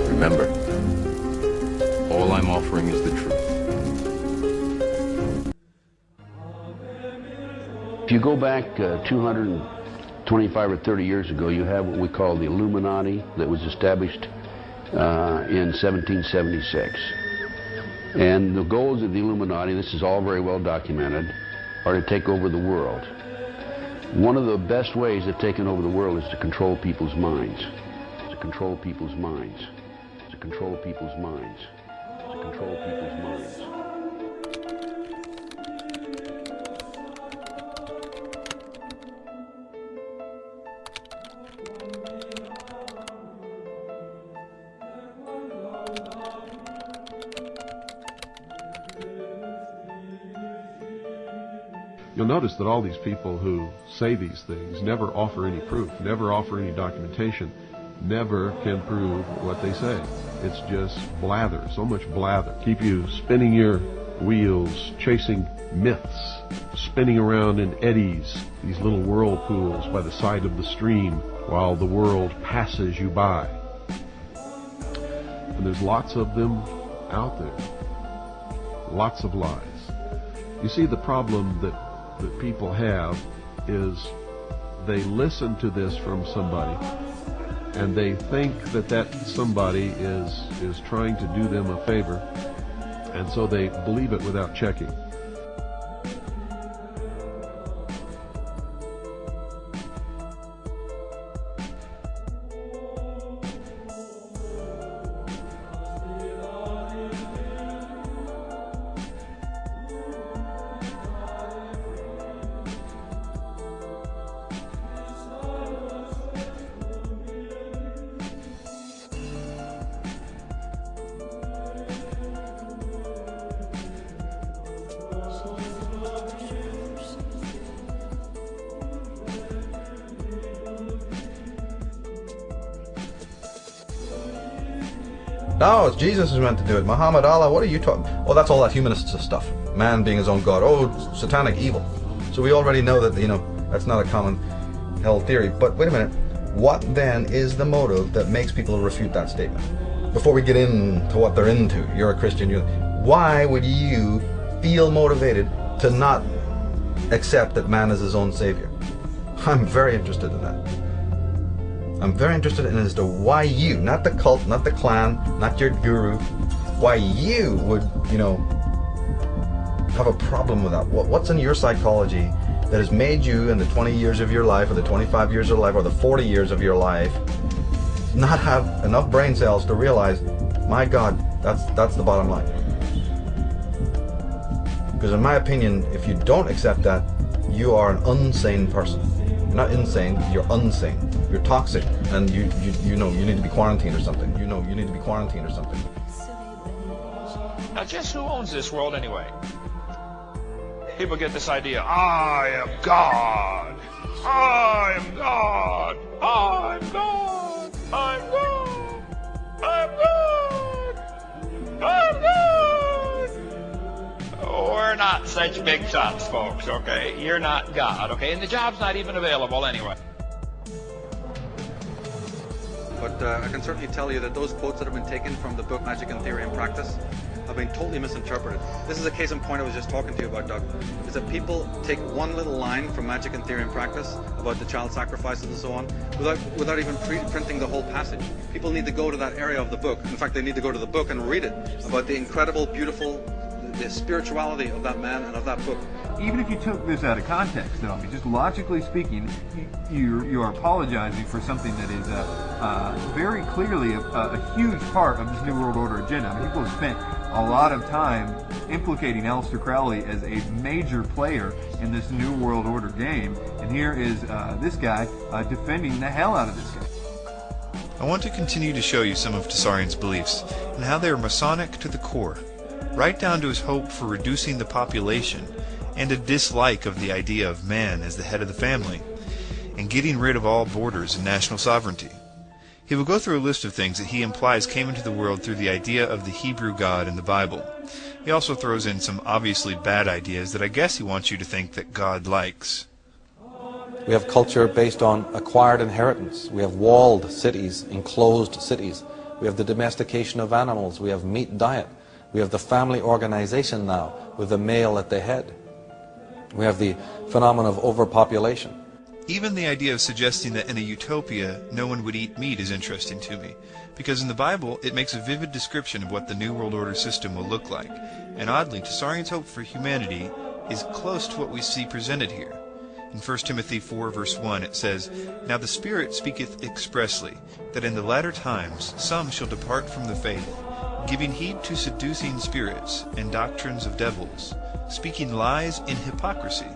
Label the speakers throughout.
Speaker 1: Remember, all I'm offering is the truth.
Speaker 2: If you go back 225 or 30 years ago, you have what we call the Illuminati that was established in 1776. And the goals of the Illuminati, this is all very well documented, are to take over the world. One of the best ways of taking over the world is to control people's minds. To control people's minds. To control people's minds. To control people's minds.
Speaker 3: You'll notice that all these people who say these things never offer any proof, never offer any documentation, never can prove what they say. It's just blather, so much blather. Keep you spinning your wheels, chasing myths, spinning around in eddies, these little whirlpools by the side of the stream while the world passes you by. And there's lots of them out there. Lots of lies. You see, the problem that people have is they listen to this from somebody and they think that that somebody is trying to do them a favor, and so they believe it without checking.
Speaker 4: No, it's Jesus who's meant to do it. Muhammad, Allah, what are you talking? Oh, that's all that humanist stuff. Man being his own God. Oh, satanic evil. So we already know that, that's not a common held theory. But wait a minute. What then is the motive that makes people refute that statement? Before we get into what they're into, you're a Christian. Why would you feel motivated to not accept that man is his own savior? I'm very interested in that. I'm very interested in as to why you, not the cult, not the clan, not your guru, why you would, have a problem with that. What's in your psychology that has made you in the 20 years of your life, or the 25 years of life, or the 40 years of your life, not have enough brain cells to realize, my God, that's the bottom line. Because in my opinion, if you don't accept that, you are an unsane person. You're not insane, you're unsane. You're toxic, and you need to be quarantined or something. You need to be quarantined or something.
Speaker 5: Now, just who owns this world anyway? People get this idea, I am God. I am God. I'm God. I'm God. I'm God. I'm God. We're not such big shots, folks, okay? You're not God, okay? And the job's not even available anyway.
Speaker 6: But I can certainly tell you that those quotes that have been taken from the book Magic and Theory and Practice have been totally misinterpreted. This is a case in point I was just talking to you about, Doug, is that people take one little line from Magic and Theory and Practice about the child sacrifices and so on without even printing the whole passage. People need to go to that area of the book. In fact, they need to go to the book and read it about the incredible, beautiful, the spirituality of that man and of that book.
Speaker 7: Even if you took this out of context, though, just logically speaking, you are apologizing for something that is very clearly a huge part of this New World Order agenda. I mean, people have spent a lot of time implicating Aleister Crowley as a major player in this New World Order game, and here is this guy defending the hell out of this guy.
Speaker 8: I want to continue to show you some of Tsarian's beliefs and how they are Masonic to the core, right down to his hope for reducing the population and a dislike of the idea of man as the head of the family, and getting rid of all borders and national sovereignty. He will go through a list of things that he implies came into the world through the idea of the Hebrew God in the Bible. He also throws in some obviously bad ideas that I guess he wants you to think that God likes.
Speaker 6: We have culture based on acquired inheritance. We have walled cities, enclosed cities. We have the domestication of animals. We have meat diet. We have the family organization now with the male at the head. We have the phenomenon of overpopulation.
Speaker 8: Even the idea of suggesting that in a utopia no one would eat meat is interesting to me, because in the Bible it makes a vivid description of what the New World Order system will look like, and oddly, Tessarian's hope for humanity is close to what we see presented here. In 1 Timothy 4 verse 1 it says, "Now the Spirit speaketh expressly, that in the latter times some shall depart from the faith, giving heed to seducing spirits and doctrines of devils, speaking lies in hypocrisy,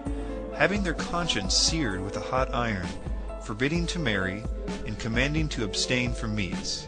Speaker 8: having their conscience seared with a hot iron, forbidding to marry, and commanding to abstain from meats."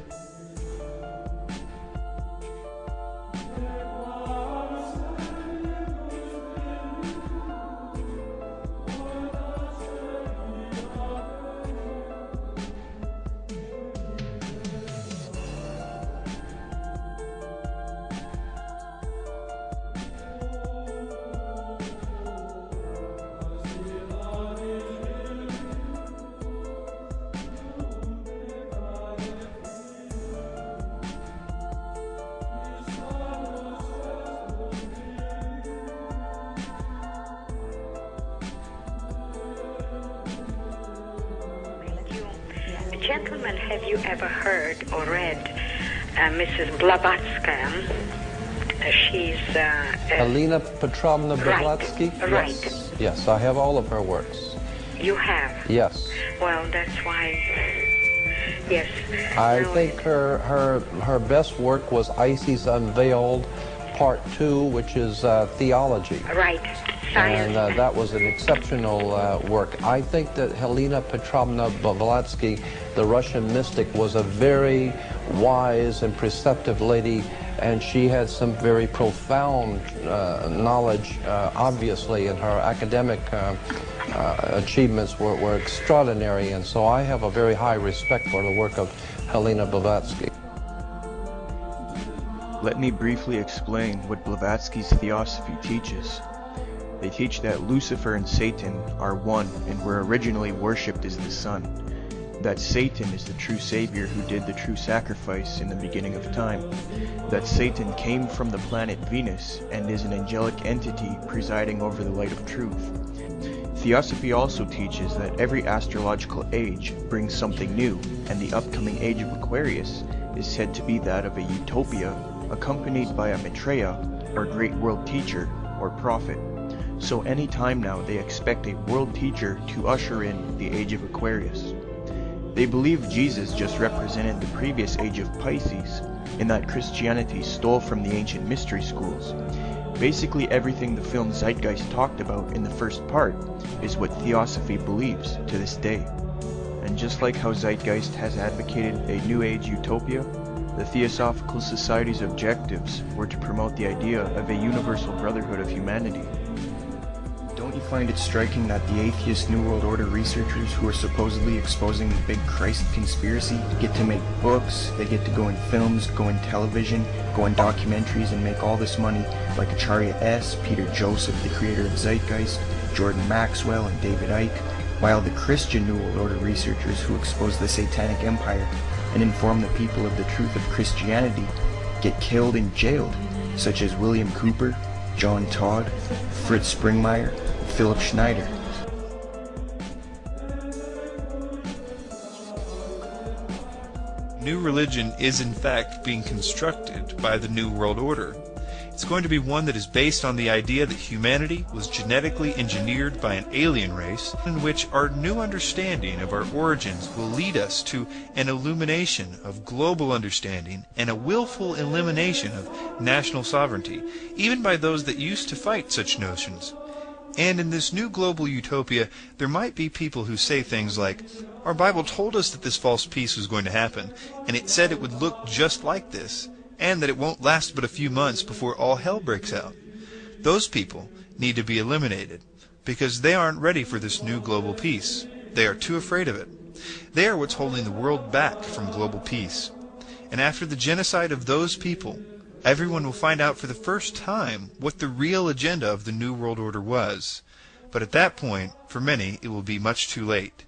Speaker 9: Gentlemen, have you ever heard or read Mrs. Blavatsky? She's
Speaker 10: Helena Petrovna Blavatsky?
Speaker 9: Right.
Speaker 10: Yes. Yes, I have all of her works.
Speaker 9: You have?
Speaker 10: Yes.
Speaker 9: Well, that's why. Yes.
Speaker 10: I think her best work was Isis Unveiled, Part 2, which is theology.
Speaker 9: Right. Science.
Speaker 10: And that was an exceptional work. I think that Helena Petrovna Blavatsky, the Russian mystic, was a very wise and perceptive lady, and she had some very profound knowledge, obviously, and her academic achievements were extraordinary, and so I have a very high respect for the work of Helena Blavatsky.
Speaker 11: Let me briefly explain what Blavatsky's theosophy teaches. They teach that Lucifer and Satan are one and were originally worshipped as the sun. That Satan is the true savior who did the true sacrifice in the beginning of time. That Satan came from the planet Venus and is an angelic entity presiding over the light of truth. Theosophy also teaches that every astrological age brings something new, and the upcoming age of Aquarius is said to be that of a utopia accompanied by a Maitreya, or great world teacher, or prophet. So any time now they expect a world teacher to usher in the age of Aquarius. They believe Jesus just represented the previous age of Pisces, in that Christianity stole from the ancient mystery schools. Basically everything the film Zeitgeist talked about in the first part is what Theosophy believes to this day. And just like how Zeitgeist has advocated a New Age utopia, the Theosophical Society's objectives were to promote the idea of a universal brotherhood of humanity. Don't you find it striking that the atheist New World Order researchers who are supposedly exposing the big Christ conspiracy get to make books, they get to go in films, go in television, go in documentaries and make all this money, like Acharya S., Peter Joseph, the creator of Zeitgeist, Jordan Maxwell, and David Icke, while the Christian New World Order researchers who expose the Satanic Empire and inform the people of the truth of Christianity get killed and jailed, such as William Cooper, John Todd, Fritz Springmeier, Philip Schneider.
Speaker 8: New religion is in fact being constructed by the New World Order. It's going to be one that is based on the idea that humanity was genetically engineered by an alien race, in which our new understanding of our origins will lead us to an illumination of global understanding and a willful elimination of national sovereignty, even by those that used to fight such notions. And in this new global utopia, there might be people who say things like, "Our Bible told us that this false peace was going to happen, and it said it would look just like this, and that it won't last but a few months before all hell breaks out." Those people need to be eliminated, because they aren't ready for this new global peace. They are too afraid of it. They are what's holding the world back from global peace. And after the genocide of those people, everyone will find out for the first time what the real agenda of the New World Order was. But at that point, for many, it will be much too late.